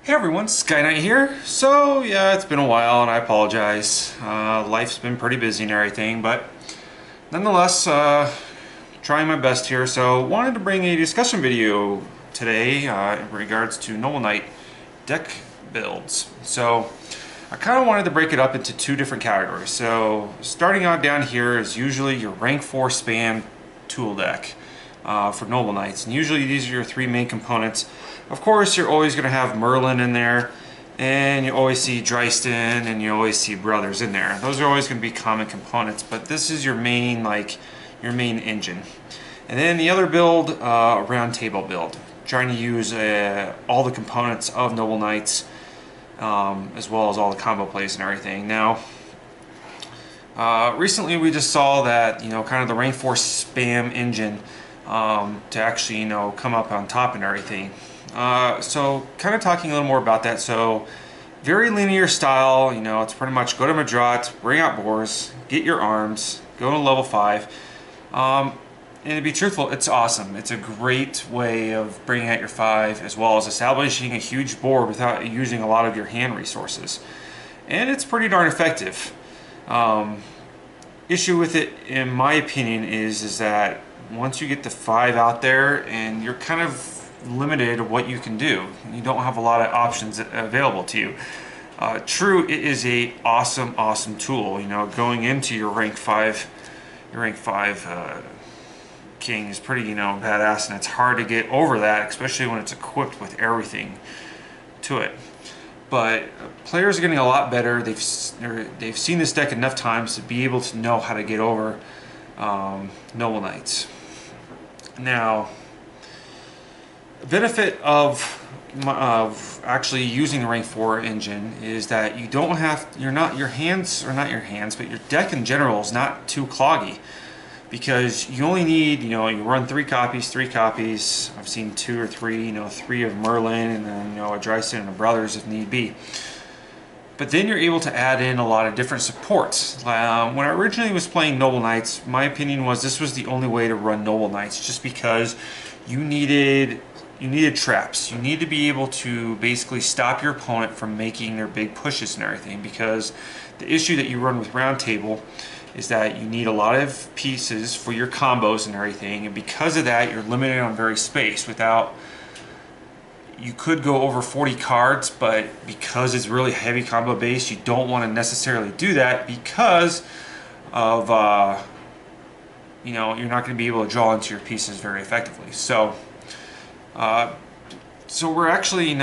Hey everyone, Sky Knight here. So yeah, it's been a while and I apologize. Life's been pretty busy and everything, but nonetheless, trying my best here. So wanted to bring a discussion video today in regards to Noble Knight deck builds. So I kind of wanted to break it up into two different categories. So starting out down here is usually your rank 4 spam tool deck for Noble Knights, and usually these are your three main components. Of course, you're always going to have Merlin in there, and you always see Dryston, and you always see Brothers in there. Those are always going to be common components, but this is your main, your main engine. And then the other build, a round table build, trying to use all the components of Noble Knights, as well as all the combo plays and everything. Now, recently we just saw that, kind of the rank 4 spam engine to actually, come up on top and everything. So kind of talking a little more about that. So very linear style, it's pretty much go to Madrat, bring out boars, get your arms, go to level 5. And to be truthful, it's awesome. It's a great way of bringing out your 5 as well as establishing a huge board without using a lot of your hand resources. And it's pretty darn effective. Issue with it, in my opinion, is that once you get the 5 out there and you're kind of limited what you can do. You don't have a lot of options available to you. True, it is a awesome tool. Going into your rank 5, king is pretty badass, and it's hard to get over that, especially when it's equipped with everything to it. But players are getting a lot better. They've seen this deck enough times to be able to know how to get over Noble Knights. Now, the benefit of actually using the rank 4 engine is that your hands, but your deck in general is not too cloggy, because you only need, you run 3 copies. I've seen 2 or 3, 3 of Merlin, and then a Dryston and a Brothers if need be. But then you're able to add in a lot of different supports. When I originally was playing Noble Knights, my opinion was this was the only way to run Noble Knights, just because you needed traps. You need to be able to basically stop your opponent from making their big pushes and everything, because the issue that you run with Round Table is that you need a lot of pieces for your combos and everything, and because of that you're limited on very space. You could go over 40 cards, but because it's really heavy combo based, you don't want to necessarily do that, because of you're not going to be able to draw into your pieces very effectively. So we're actually,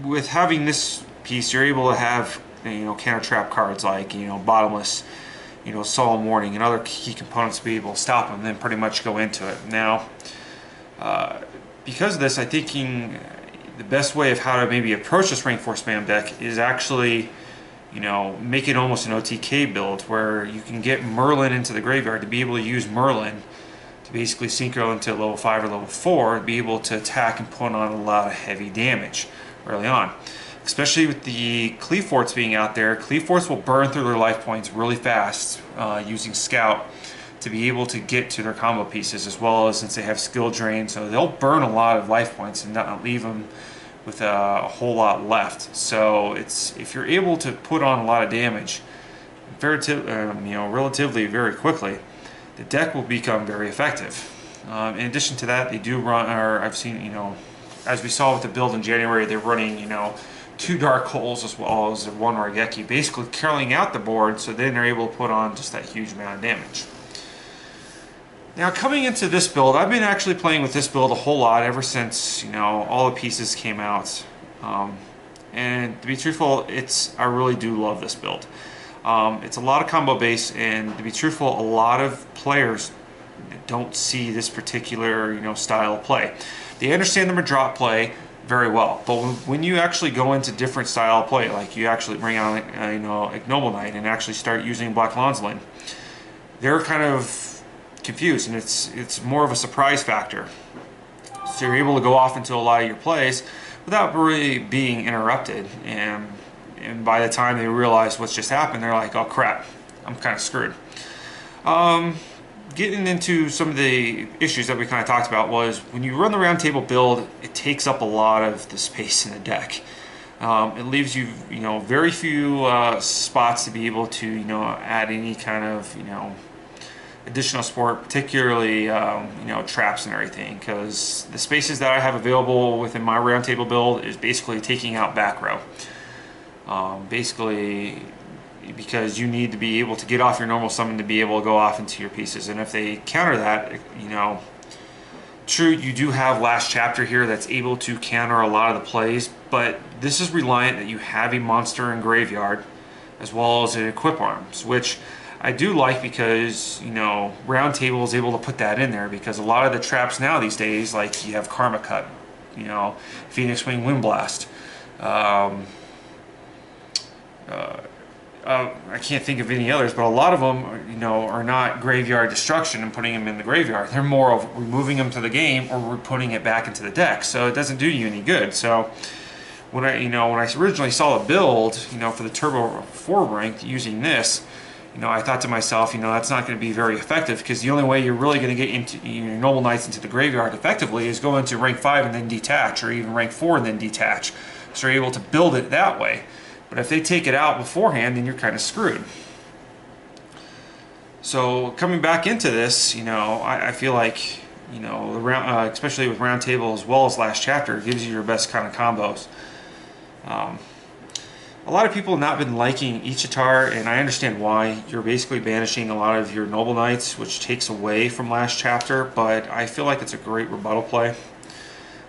with having this piece, you're able to have, counter trap cards like, Bottomless, Solemn Warning, and other key components to be able to stop them, and then pretty much go into it. Now, because of this, I'm thinking the best way of how to maybe approach this rank 4 spam deck is actually, make it almost an OTK build, where you can get Merlin into the graveyard to be able to use Merlin to basically synchro into level 5 or level 4, be able to attack and put on a lot of heavy damage early on. Especially with the Qliphorts being out there, Qliphorts will burn through their life points really fast using Scout to be able to get to their combo pieces, as well as since they have skill drain, so they'll burn a lot of life points and not leave them with a whole lot left. So if you're able to put on a lot of damage relatively very quickly, the deck will become very effective. In addition to that, they do run, or I've seen, as we saw with the build in January, they're running, 2 Dark Holes as well as 1 Raigeki, basically carrying out the board, so then they're able to put on just that huge amount of damage. Now, coming into this build, I've been actually playing with this build a whole lot ever since, all the pieces came out. And to be truthful, I really do love this build. It's a lot of combo base, and to be truthful, a lot of players don't see this particular style of play. They understand the Madrat play very well, but when you actually go into different style of play, like you actually bring out like Noble Knight and actually start using Black Lancelin, they're kind of confused, and it's more of a surprise factor. So you're able to go off into a lot of your plays without really being interrupted, and by the time they realize what's just happened, they're like, oh crap, I'm kind of screwed. getting into some of the issues that we kind of talked about was when you run the round table build, it takes up a lot of the space in the deck. It leaves you, very few spots to be able to, add any kind of, additional support, particularly, traps and everything, because the spaces that I have available within my round table build is basically taking out back row. Basically, because you need to be able to get off your normal summon to be able to go off into your pieces, and if they counter that, true, you do have Last Chapter here that's able to counter a lot of the plays, but this is reliant that you have a monster in graveyard as well as an equip arms, which I do like because, round table is able to put that in there, because a lot of the traps now these days, like you have Karma Cut, Phoenix Wing Wind Blast, I can't think of any others, but a lot of them, are not graveyard destruction and putting them in the graveyard. They're more of removing them to the game or we're putting it back into the deck. So it doesn't do you any good. So when I originally saw the build, for the Turbo 4 rank using this, I thought to myself, that's not going to be very effective, because the only way you're really going to get into your Noble Knights into the graveyard effectively is go into rank 5 and then detach, or even rank 4 and then detach. So you're able to build it that way. But if they take it out beforehand, then you're kind of screwed. So coming back into this, I feel like, the round, especially with round table as well as Last Chapter, gives you your best kind of combos. A lot of people have not been liking Ichitar, and I understand why. You're basically banishing a lot of your Noble Knights, which takes away from Last Chapter, but I feel like it's a great rebuttal play.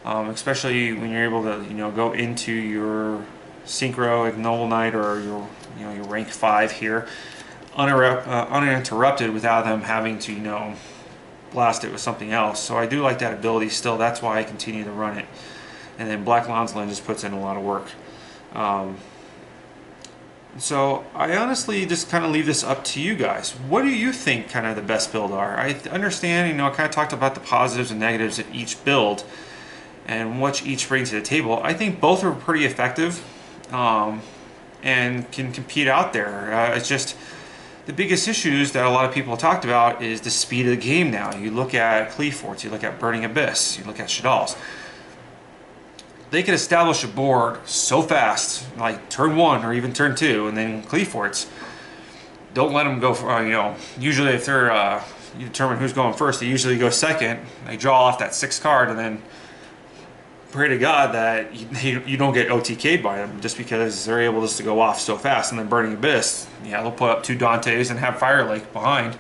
Especially when you're able to, go into your Synchro Noble Knight or your rank 5 here uninterrupted without them having to blast it with something else. So I do like that ability still. That's why I continue to run it. And then Black Lancelin just puts in a lot of work. So I honestly just kind of leave this up to you guys. What do you think kind of the best build are? I understand, I kind of talked about the positives and negatives of each build and what each brings to the table. I think both are pretty effective. And can compete out there. It's just the biggest issues that a lot of people have talked about is the speed of the game now. You look at Qliphorts, you look at Burning Abyss, you look at Shaddolls. They can establish a board so fast, like turn 1 or even turn 2, and then Qliphorts, don't let them go for, usually if they're, you determine who's going first, they usually go second, they draw off that 6th card, and then pray to God that you don't get OTK'd by them, just because they're able just to go off so fast. And then Burning Abyss, they'll put up 2 Dantes and have Fire Lake behind,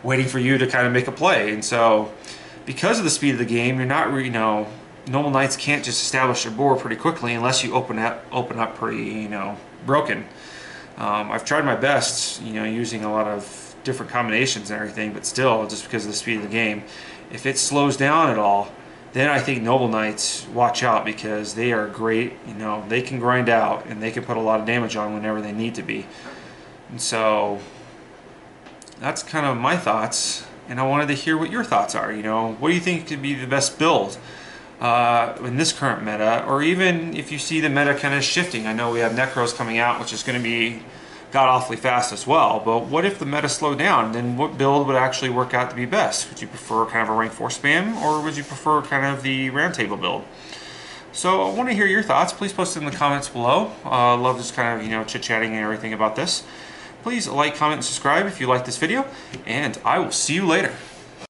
waiting for you to kind of make a play. And so, because of the speed of the game, you're not really, Noble Knights can't just establish their board pretty quickly unless you open up pretty, broken. I've tried my best, using a lot of different combinations and everything, but still, just because of the speed of the game, if it slows down at all, then I think Noble Knights, watch out, because they are great. They can grind out and they can put a lot of damage on whenever they need to be. And so that's kind of my thoughts, and I wanted to hear what your thoughts are. What do you think could be the best build in this current meta, or even if you see the meta kind of shifting? I know we have Necros coming out, which is going to be got awfully fast as well, but what if the meta slowed down? Then what build would actually work out to be best? Would you prefer kind of a rank 4 spam, or would you prefer kind of the round table build? So I want to hear your thoughts. Please post it in the comments below. Love just kind of chit-chatting and everything about this. Please like, comment, and subscribe if you like this video, and I will see you later.